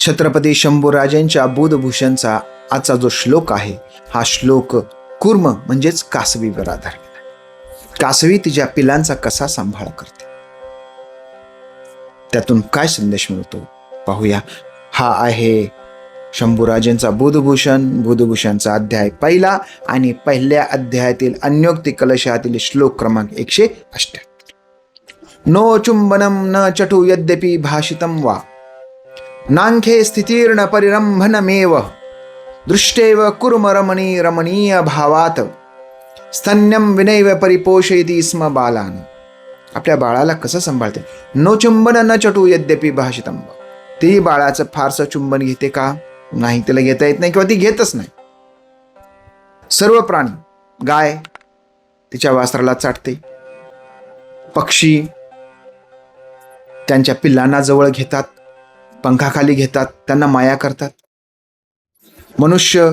छत्रपती शंभूराजांच्या बुधभूषणचा आजचा जो श्लोक आहे, हा श्लोक कूर्म म्हणजेच कासवीवर आधारलेला आहे. कासवी तिच्या पिलांचा कसा सांभाळ करते, त्यातून काय संदेश मिळतो पाहूया. हा आहे शंभूराजांचा बुधभूषणचा अध्याय पहिला आणि पहिल्या अध्यायातील अन्योक्ती कलशातील श्लोक क्रमांक 178. नो चुंबनम न चटु यद्यपि भाषितं वा नांखे स्थितीर्ण परिरंभनमेव दृष्टेव कुर्म रमणी रमणीय भावात स्तन्यम विनैव परिपोषयति स्म बालान. आपल्या बाळाला कसं सांभाळते. नो चुंबन न चटू यद्यपि भाषितं वा. ती बाळाचं फारसं चुंबन घेते का? नाही, तिला घेता येत नाही किंवा ती घेतच नाही. सर्व प्राणी, गाय तिच्या वासराला चाटते, पक्षी त्यांच्या पिल्लांना जवळ घेतात, पंखाखाली घेतात, त्यांना माया करतात. मनुष्य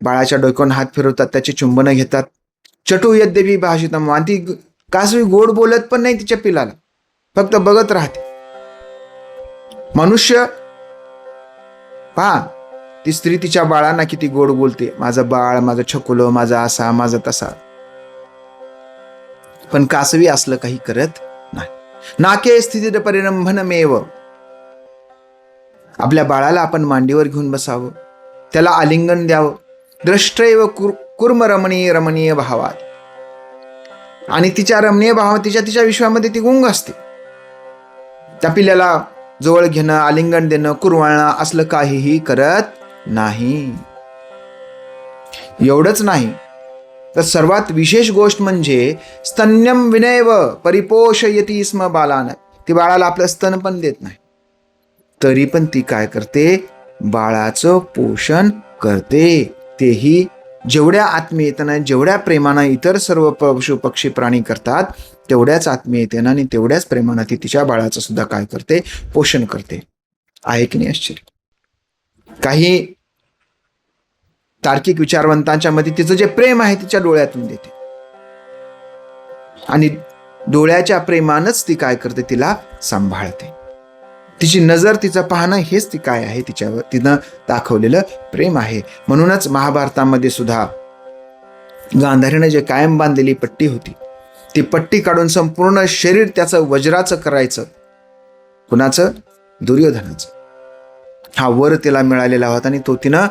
बाळाच्या डोक्यावर हात फिरवतात, त्याचे चुंबन घेतात. चटू यद्यपि भाषितं वा. ती कासवी गोड बोलत पण नाही तिच्या पिलाला, फक्त बघत राहते. मनुष्य पहा, ती स्त्री तिच्या बाळांना किती गोड बोलते, माझं बाळ, माझं छकुलं, माझा असा, माझा तसा. पण कासवी असलं काही करत नाही. नाके स्थितीत परिरंभनमेव. आपल्या बाळाला आपण मांडीवर घेऊन बसावं, त्याला आलिंगन द्यावं. दृष्टैव कुर्म रमणीय रमणीय भावात. आणि तिच्या रमणीय भावात, तिच्या विश्वामध्ये ती गुंग असते. त्या पिल्याला जवळ घेणं, आलिंगन देणं, कुरवाळणं असलं काहीही करत नाही. एवढंच नाही तर सर्वात विशेष गोष्ट म्हणजे स्तन्यम विनैव परिपोषयति स्म बालान. ती बाळाला आपलं स्तन पण देत नाही, तरी पण ती काय करते, बाळाचं पोषण करते. तेही जेवढ्या आत्मीयतेनं, जेवढ्या प्रेमानं इतर सर्व पशु पक्षी प्राणी करतात, तेवढ्याच आत्मीयतेनं आणि तेवढ्याच प्रेमानं ती तिच्या बाळाचं सुद्धा काय करते, पोषण करते. आहे की नाही आश्चर्य. काही तार्किक विचारवंतांच्या मध्ये तिचं जे प्रेम आहे तिच्या डोळ्यातून देते, आणि डोळ्याच्या प्रेमानच ती काय करते, तिला सांभाळते. तिची नजर, तिचं पाहणं, हेच ती काय आहे, तिच्यावर तिनं दाखवलेलं प्रेम आहे. म्हणूनच महाभारतामध्ये सुद्धा गांधारीनं जे कायम बांधलेली पट्टी होती, ती पट्टी काढून संपूर्ण शरीर त्याचं वज्राचं करायचं. कुणाचं? दुर्योधनाचं. हा वर तिला मिळालेला होता आणि तो तिनं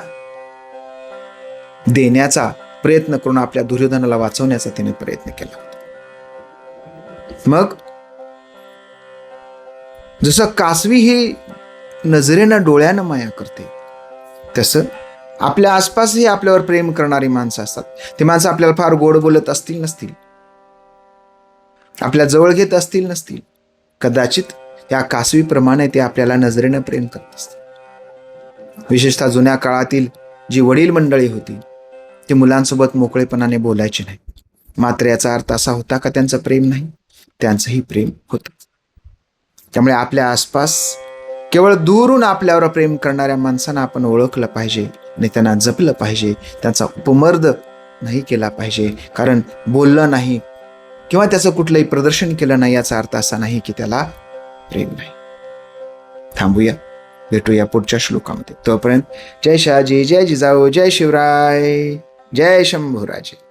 देण्याचा प्रयत्न करून आपल्या दुर्योधनाला वाचवण्याचा तिने प्रयत्न केला होता. मग जसं कासवी ही नजरेनं डोळ्यानं माया करते, तसं आपल्या आसपासही आपल्यावर प्रेम करणारी माणसं असतात. ती माणसं आपल्याला फार गोड बोलत असतील नसतील, आपल्या जवळ घेत असतील नसतील, कदाचित या कासवीप्रमाणे ते आपल्याला नजरेनं प्रेम करत असतात. विशेषतः जुन्या काळातील जी वडील मंडळी होती, ते मुलांसोबत मोकळेपणाने बोलायचे नाही. मात्र याचा अर्थ असा होता का त्यांचं प्रेम नाही? त्यांचंही प्रेम होतं. त्यामुळे आपल्या आसपास केवळ दूरून आपल्यावर प्रेम करणाऱ्या माणसांना आपण ओळखलं पाहिजे आणि त्यांना जपलं पाहिजे. त्यांचा उपमर्द नाही केला पाहिजे. कारण बोललं नाही किंवा त्याचं कुठलंही प्रदर्शन केलं नाही याचा अर्थ असा नाही की त्याला प्रेम नाही. थांबूया, भेटूया पुढच्या श्लोकामध्ये. तोपर्यंत जय शहाजी, जय जिजाऊ, जय शिवराय, जय शंभूराजे.